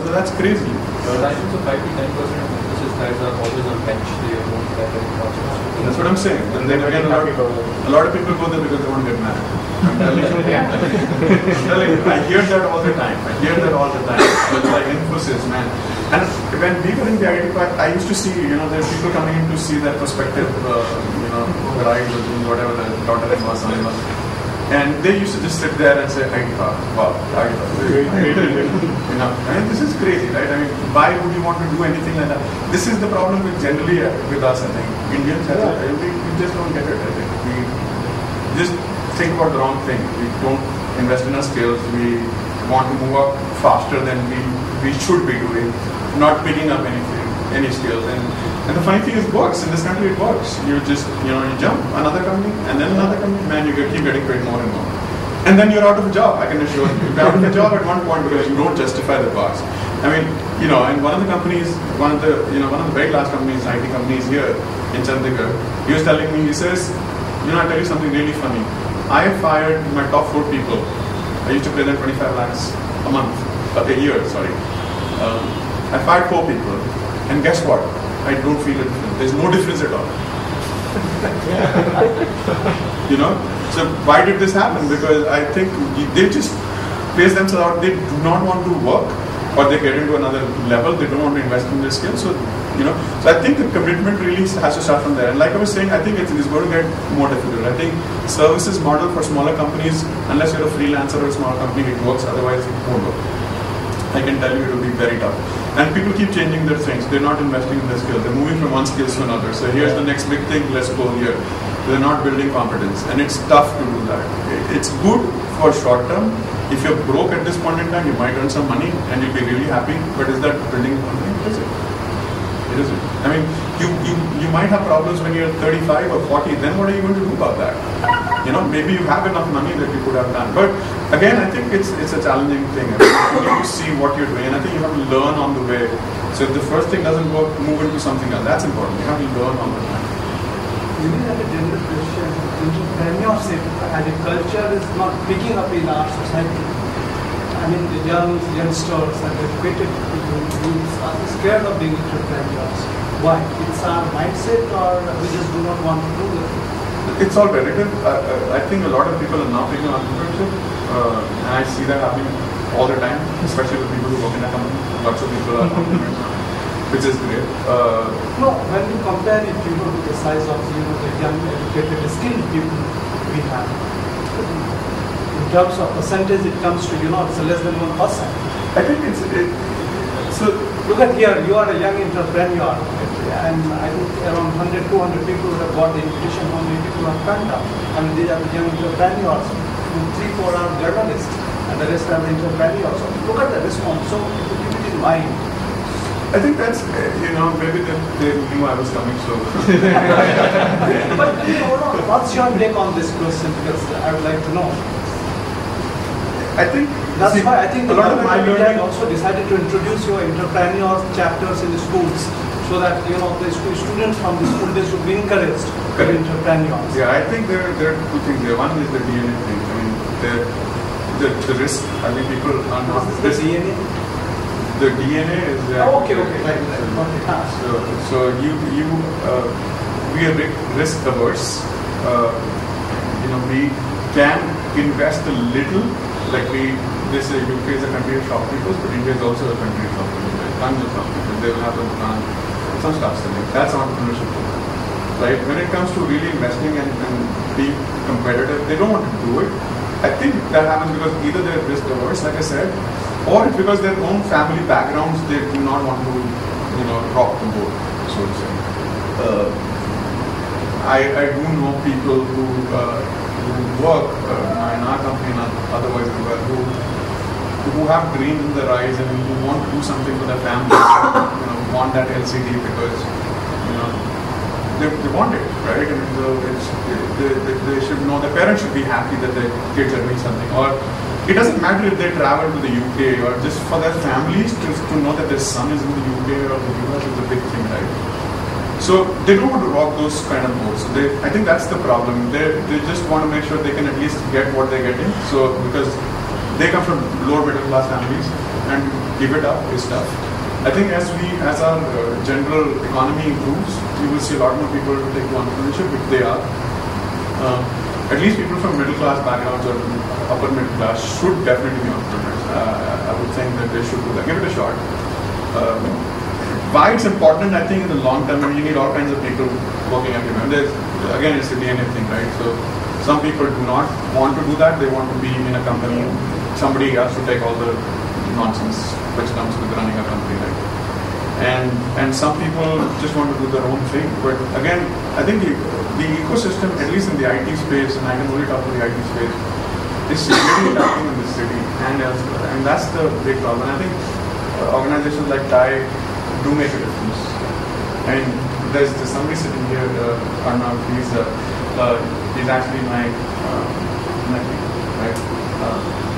So that's crazy. I think so 5 to 10% of emphasis guys are always on bench. They won't get any projects. That's what I'm saying. And then again, a lot of people go there because they want to get married. I'm telling you. I'm telling you, I hear that all the time. It's like emphasis, man. And when we were in the IT part, I used to see, there are people coming in to see their prospective, bride or whatever the daughter-in-law, son-in-law. And they used to just sit there and say, wow, this is crazy, right? I mean, why would you want to do anything like that? This is the problem generally with us, I think. Indians, we just don't get it, I think. We just think about the wrong thing. We don't invest in our skills. We want to move up faster than we should be doing, not picking up any skills. And the funny thing is, it works. In this country, it works. You just, you jump another company, and then another company, man, you keep getting paid more and more. And then you're out of a job, I can assure you. You're out of a job at one point because you don't justify the cost. I mean, and one of the companies, one of the very last companies, IT companies here in Chandigarh, he was telling me, he says, I'll tell you something really funny. I fired my top 4 people. I used to pay them 25 lakhs a year, sorry. I fired 4 people. And guess what? I don't feel a difference. There's no difference at all. So why did this happen? Because I think they just place themselves out. They do not want to work, or they get into another level. They don't want to invest in their skills. So so I think the commitment really has to start from there. And like I was saying, I think it's going to get more difficult. I think services model for smaller companies, unless you're a freelancer or a small company, it works. Otherwise, it won't work. I can tell you it will be very tough. And people keep changing their things. They're not investing in their skills. They're moving from one skill to another. So here's the next big thing, let's go here. They're not building competence. And it's tough to do that. It's good for short term. If you're broke at this point in time, you might earn some money and you'll be really happy. But is that building company? It isn't. It isn't. I mean, you might have problems when you're 35 or 40. Then what are you going to do about that? Maybe you have enough money that you could have done. But again, I think it's a challenging thing. I mean, you need to see what you're doing. And I think you have to learn on the way. So if the first thing doesn't work, move into something else. That's important. You have to learn on the way. Maybe like a general question, entrepreneurship as a culture is not picking up in our society. I mean, the youngsters and educated people are scared of being entrepreneurs. Why? It's our mindset, or we just do not want to do it? It's all relative. I think a lot of people are now picking up entrepreneurship, and I see that happening all the time, especially with people who work in a company. Lots of people are entrepreneurs, which is great. No, when you compare it, to the size of the young, educated, skilled people we have. In terms of percentage, it comes to it's less than 1%. I think so. Look at here, you are a young entrepreneur, and I think around 100, 200 people have got the invitation, how many people have turned up. I mean, these are the young entrepreneurs, 3, 4 are journalists, and the rest are the entrepreneurs. So look at the response. So keep it in mind. I think that's, maybe they knew I was coming, so. But what's your take on this question? Because I would like to know. I think that's why I think a lot of my learning also decided to introduce your entrepreneur chapters in the schools, so that the students from the school they should be encouraged to be entrepreneurs. Yeah, I think there are 2 things here. One is the DNA thing. I mean, the risk. I mean, people are not. The DNA. The DNA is. Okay. So we are risk averse. We can invest a little. Like they say UK is a country of shopkeepers, but India is also a country of shopkeepers. Tons of shopkeepers. They will have some stuff selling. That's entrepreneurship. Right? When it comes to really investing and being competitive, they don't want to do it. I think that happens because either they're risk averse, like I said, or it's because their own family backgrounds, they do not want to, rock the boat, so to say. I do know people who work in our company and otherwise who have dreams in their eyes and who want to do something for their family, want that LCD because, they want it, right? And so they should know, the parents should be happy that their kids are doing something. Or it doesn't matter if they travel to the UK, or just for their families to know that their son is in the UK or the US is a big thing, right? So they don't want to rock those kind of boats. I think that's the problem. They just want to make sure they can at least get what they're getting. So because they come from lower middle class families, and give it up is tough. I think as our general economy improves, you will see a lot more people take to entrepreneurship, which they are. At least people from middle class backgrounds or upper middle class should definitely be entrepreneurs. I would think that they should do that. Give it a shot. Why it's important, I think, in the long term, I mean, you need all kinds of people working everywhere. Again, it's a DNA thing, right? So some people do not want to do that. They want to be in a company. Somebody has to take all the nonsense which comes with running a company, right? And some people just want to do their own thing. But again, I think the ecosystem, at least in the IT space, and I can only talk to the IT space, is really lacking in this city and elsewhere. And that's the big problem. I think organizations like TIE do make a difference. I mean, there's somebody sitting here, Arnav, he's actually my nephew, right?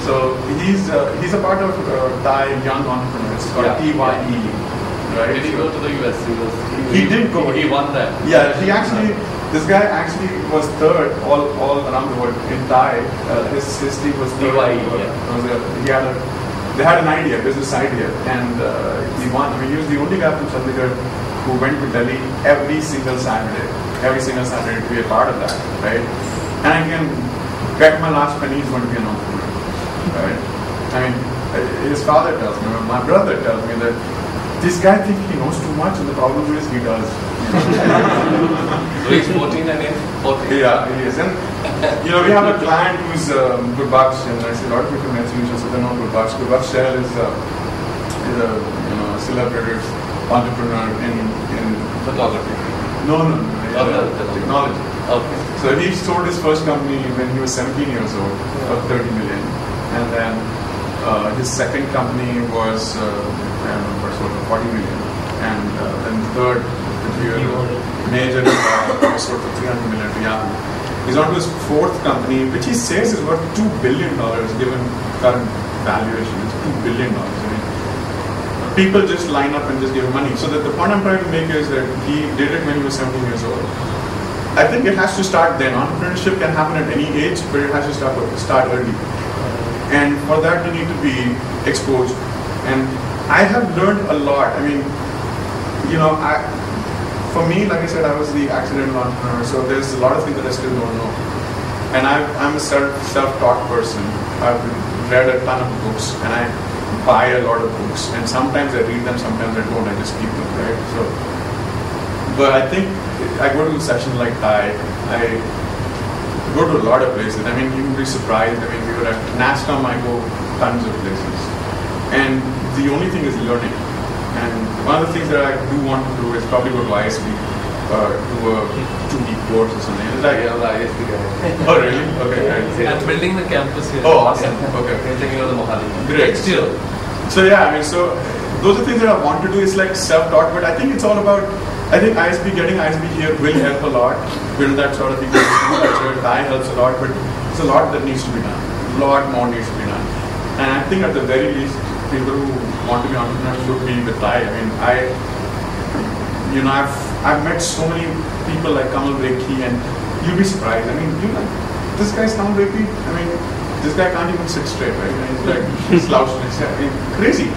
So he's a part of Thai Young Entrepreneurs, called TYE, right? Did he go to the US? He did go. He won that. Yeah, this guy actually was third all around the world in Thai. His team was third. TYE, They had an idea, business idea, and he won. I mean, he was the only guy from Chandigarh who went to Delhi every single Saturday to be a part of that, right? And I can bet my last penny he's going to be an entrepreneur, right? I mean, his father tells me, my brother tells me that this guy thinks he knows too much, and the problem is he does. So he's 14 and in 14. Yeah, he is. And we have a client who's Gurbaksh, and I see a lot of people in solutions, so they know Gurbaksh. Gurbaksh Shell is a celebrated entrepreneur in photography. No. Technology. Okay. So he sold his first company when he was 17 years old for 30 million, and then his second company was sold for 40 million, and then third, major was sold for 300 million to Yahoo. He's on to his fourth company, which he says is worth $2 billion given current valuation. It's $2 billion. I mean, people just line up and just give him money. So the point I'm trying to make is that he did it when he was 17 years old. I think it has to start then. Entrepreneurship can happen at any age, but it has to start early. And for that, you need to be exposed. And I have learned a lot. I mean, for me, like I said, I was the accidental entrepreneur, so there's a lot of things that I still don't know. And I'm a self-taught person. I've read a ton of books, and I buy a lot of books. And sometimes I read them, sometimes I don't. I just keep them, right? So, but I think I go to a session like Thai. I go to a lot of places. I mean, you would be surprised. I mean, we were at NASCOM. I go tons of places, and the only thing is learning. And one of the things that I do want to do is probably go to ISB, do a 2-week course or something. It's like, Yeah, the ISP guy. Oh, really? Okay. And building the campus here. Oh, awesome. Okay. We're taking over the Mohali. Great. Next year. So yeah, I mean, so those are things that I want to do. It's like self-taught, but I think it's all about. I think getting ISB here will help a lot. Build that sort of ecosystem culture. Thai helps a lot, but there's a lot that needs to be done. A lot more needs to be done. And I think at the very least, people who want to be entrepreneurs should be with Thai. I mean, I've met so many people like Kamal Rekhi, and you'll be surprised. I mean, this guy's Kamal Rekhi. I mean, this guy can't even sit straight, right? And he's like slouched. I mean, crazy.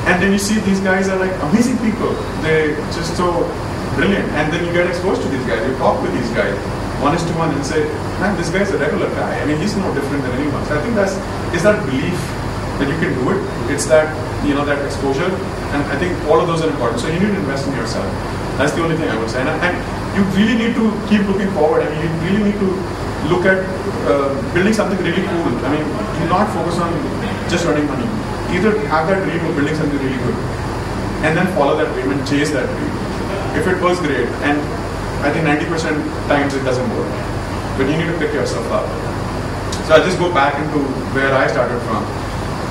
And then you see these guys are like amazing people. They're just so brilliant. And then you get exposed to these guys. You talk with these guys, 1:1, and say, man, this guy's a regular guy. I mean, he's no different than anyone. So I think it's that belief that you can do it. It's that that exposure, and I think all of those are important. So you need to invest in yourself. That's the only thing I would say. And you really need to keep looking forward. I mean, you really need to look at building something really cool. I mean, do not focus on just earning money. Either have that dream of building something really good, and then follow that dream and chase that dream. If it works, great. And I think 90% times it doesn't work. But you need to pick yourself up. So I'll just go back into where I started from.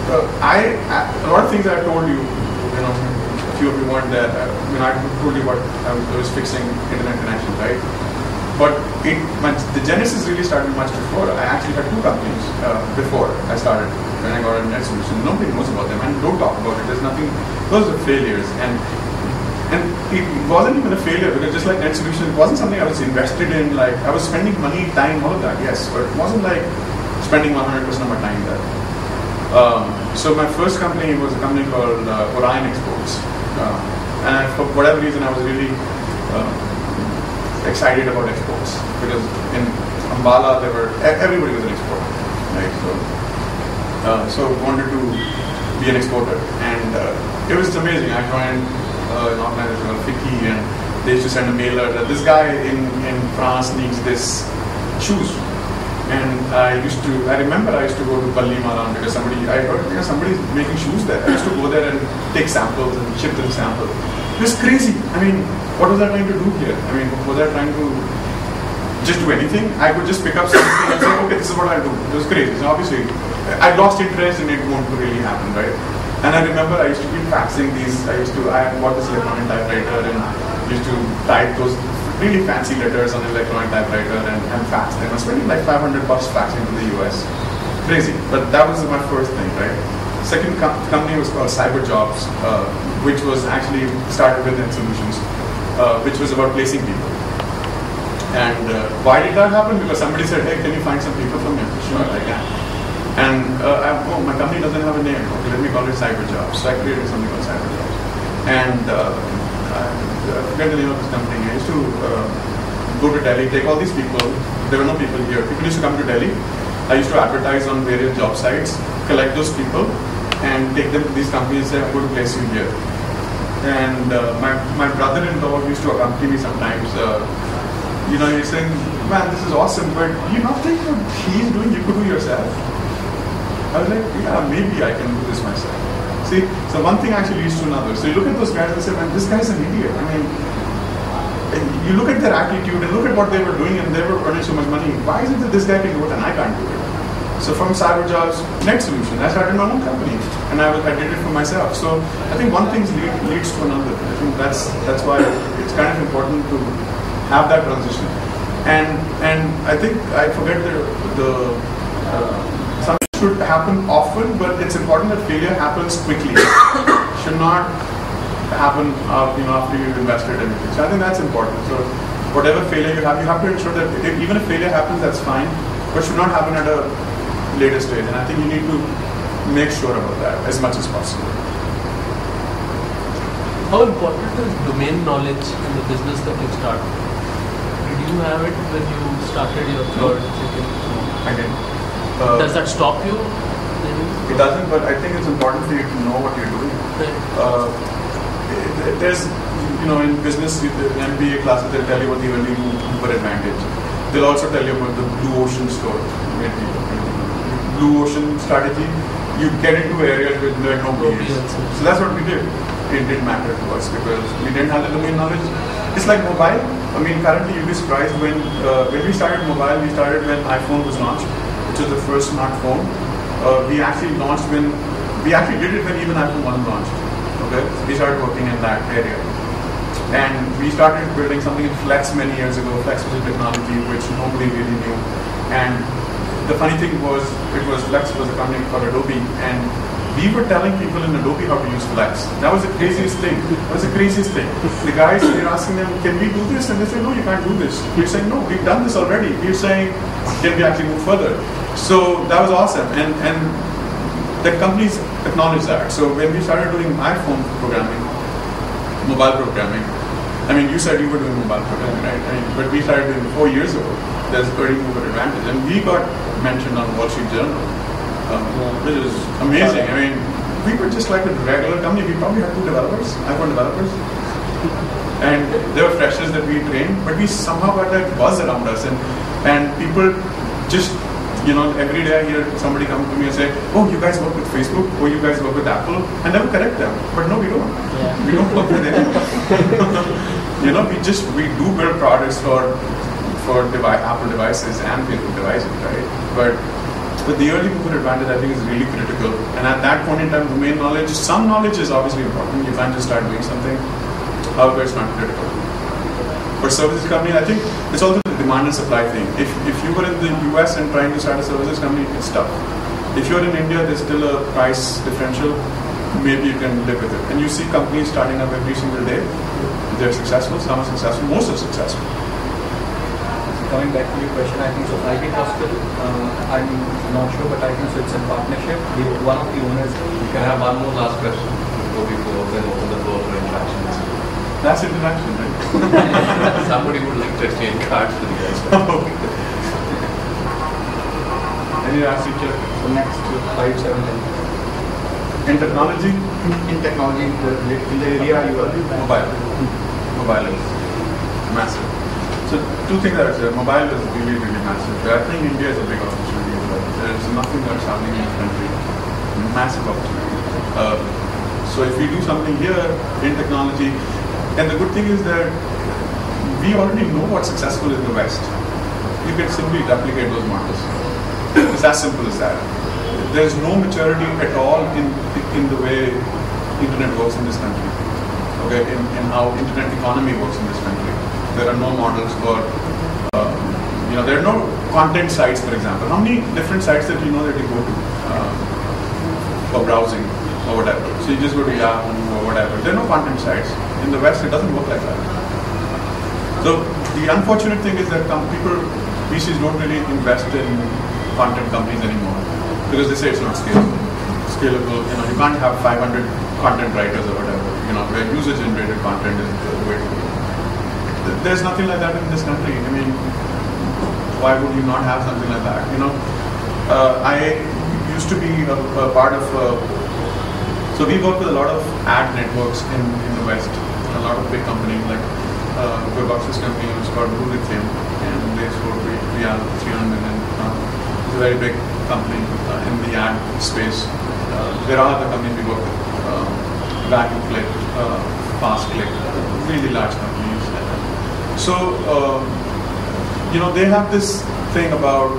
A lot of things I told you, a few of you weren't there. I told you what I was fixing internet connection, right? But the genesis really started much before. I actually had 2 companies before I started. When I got a net solution, nobody knows about them, and don't talk about it. There's nothing. Those are failures, and it wasn't even a failure because just like net solution, it wasn't something I was invested in. Like I was spending money, time, all of that, yes, but it wasn't like spending 100% of my time there. So my first company was a company called Orion Exports. And for whatever reason, I was really excited about exports because in Ambala, everybody was an exporter, right? So wanted to be an exporter, and it was amazing. I joined an organization called FICCI, and they used to send a mailer that this guy in France needs this shoes. And I remember I used to go to Balli Maran because I heard somebody's making shoes there. I used to go there and take samples and ship them samples. It was crazy. I mean, what was I trying to do here? I mean, was I trying to just do anything? I could just pick up something and say, okay, this is what I'll do. It was crazy. So obviously, I lost interest and it won't really happen, right? And I remember I used to keep faxing these. I bought this electronic typewriter and used to type those really fancy letters on an electronic typewriter and fax them. I was spending like $500 faxing to the US. Crazy. But that was my first thing, right? Second company was called Cyber Jobs, which was actually started within Solutions, which was about placing people. And why did that happen? Because somebody said, hey, can you find some people for me? Sure, I can. And my company doesn't have a name. Okay, let me call it Cyber Jobs. So I created something called Cyber Jobs. And I forget the name of this company. I used to go to Delhi, take all these people. There were no people here. People used to come to Delhi. I used to advertise on various job sites, collect those people, and take them to these companies and say, I'm going to place you here. And my brother-in-law used to accompany me sometimes. He's saying, man, this is awesome, but you not think what he's doing, you could do yourself? I was like, yeah, maybe I can do this myself. See, so one thing actually leads to another. So you look at those guys and say, man, this guy's an idiot. I mean, you look at their attitude and look at what they were doing and they were earning so much money. Why is it that this guy can do it and I can't do it? So from Cyber Jobs, next solution, I started my own company and I did it for myself. So I think one thing leads to another. I think that's why it's kind of important to have that transition. And I think I forget something should happen often, but it's important that failure happens quickly. Should not happen after you've invested everything. So I think that's important. So whatever failure you have to ensure that even if failure happens, that's fine, but should not happen at a later stage. And I think you need to make sure about that as much as possible. How important is domain knowledge in the business that you start? Did you have it when you started your third, second? I didn't. Does that stop you? It doesn't, but I think it's important for you to know what you're doing. There's, in business, the MBA classes, they'll tell you what the early mover advantage. They'll also tell you about the blue ocean story. Blue ocean strategy, you get into areas where there are no barriers. So that's what we did. It didn't matter to us because we didn't have the domain knowledge. It's like mobile. I mean, currently you'll be surprised when we started mobile, we started when iPhone was launched, which was the first smartphone. We actually did it when even iPhone wasn't launched. Okay, so we started working in that area. And we started building something in Flex many years ago. Flex was a technology which nobody really knew. And the funny thing was, Flex was a company called Adobe, and we were telling people in Adobe how to use Flex. That was the craziest thing. The guys, we're asking them, can we do this? And they say, no, you can't do this. We're saying, no, we've done this already. We're saying, can we actually move further? So that was awesome. And the companies acknowledged that. So when we started doing iPhone programming, mobile programming, I mean, you said you were doing mobile programming, right? But we started doing 4 years ago. There's early mover advantage. And we got mentioned on Wall Street Journal, which is amazing. I mean, we were just like a regular company. We probably had 2 developers, iPhone developers. And there were freshers that we trained, but we somehow got that buzz around us. And people just, every day I hear somebody come to me and say, oh, you guys work with Facebook, or you guys work with Apple. I never correct them. But no, we don't. Yeah. We don't work with anyone. We do build products for Apple devices and Facebook devices, right? But the early mover advantage, I think, is really critical. And at that point in time, domain knowledge, some knowledge is obviously important. You can't just start doing something. However, it's not critical. For services company, I think it's also the demand and supply thing. If you were in the US and trying to start a services company, it's tough. If you're in India, there's still a price differential. Maybe you can live with it. And you see companies starting up every single day. They're successful, some are successful, most are successful. coming back to your question, I think Society Hospital, I'm not sure, but I think so it's in partnership. One of the owners. You can have one more last question before we go, then open the floor for interactions. That's interaction, right? Somebody would like to exchange cards with you guys. Okay. Any last feature? So next 5, 7, 10. In technology? In technology, in the area you are. Mobile. Mobile is massive. So two things I would say. Mobile is really, really massive. I think India is a big opportunity as well. There's nothing that's happening in the country. Massive opportunity. So if we do something here in technology, and the good thing is that we already know what's successful in the West. You can simply replicate those models. It's as simple as that. There's no maturity at all in the way internet works in this country. Okay, in how internet economy works in this country. There are no models for, there are no content sites, for example. How many different sites that you know that you go to for browsing or whatever? So you just go to Yahoo or whatever. There are no content sites. In the West, it doesn't work like that. So the unfortunate thing is that VCs don't really invest in content companies anymore because they say it's not scalable. You can't have 500 content writers or whatever. Where user-generated content is the way to go. There's nothing like that in this country. I mean, why would you not have something like that? I used to be a part of. So we work with a lot of ad networks in the West. A lot of big companies like Gobox's company was called Blue Lithium, and they sold real 300 million. It's a very big company in the ad space. There are other companies we work with, Value Click, Fast Click, really large companies. So they have this thing about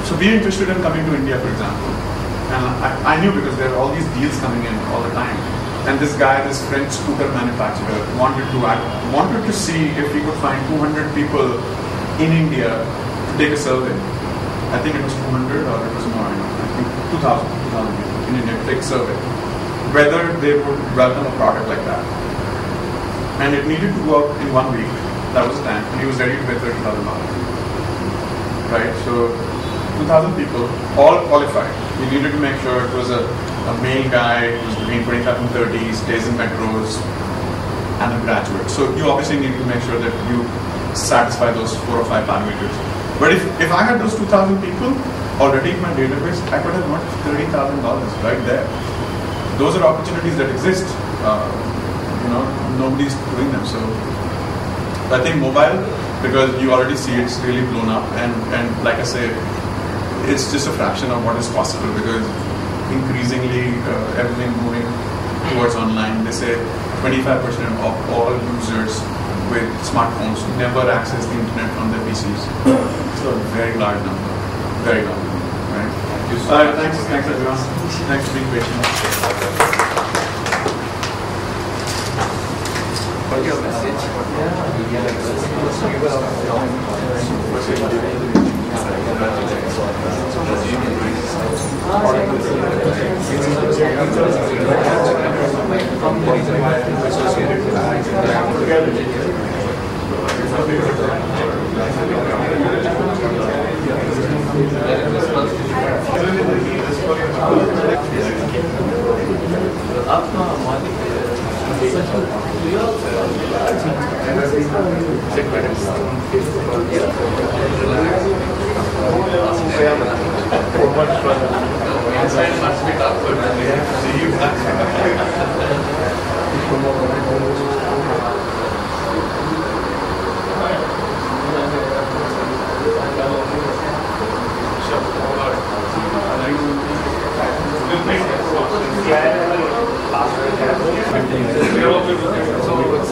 so we're interested in coming to India, for example. And I knew because there are all these deals coming in all the time. And this French scooter manufacturer wanted to see if we could find 200 people in India to take a survey. I think it was 200 or it was more. I think 2,000 people in India to take a survey. Whether they would welcome a product like that. And it needed to go out in 1 week. That was the time. And he was ready to pay $30,000. Right? So 2,000 people, all qualified. We needed to make sure it was a male guy who's between 25 and 30, stays in metros, and a graduate. So you obviously need to make sure that you satisfy those 4 or 5 parameters. But if I had those 2,000 people already in my database, I could have earned $30,000 right there. Those are opportunities that exist. Nobody's doing them. So I think mobile, because you already see it's really blown up, and like I say, it's just a fraction of what is possible because increasingly everything moving towards online. They say 25% of all users with smartphones never access the internet on their PCs. So a very large number, very large number, right? Thanks everyone. Thanks for being patient. What's your message?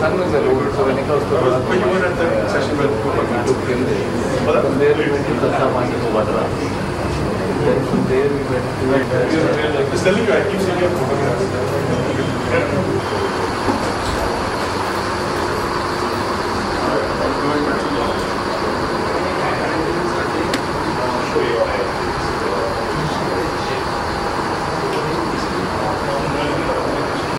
Sun was allowed, so when it was But you were at the session where we took him there. From there we went to the Samanya to Vadra. Then from there we went to... Just telling you, I keep seeing your photographs.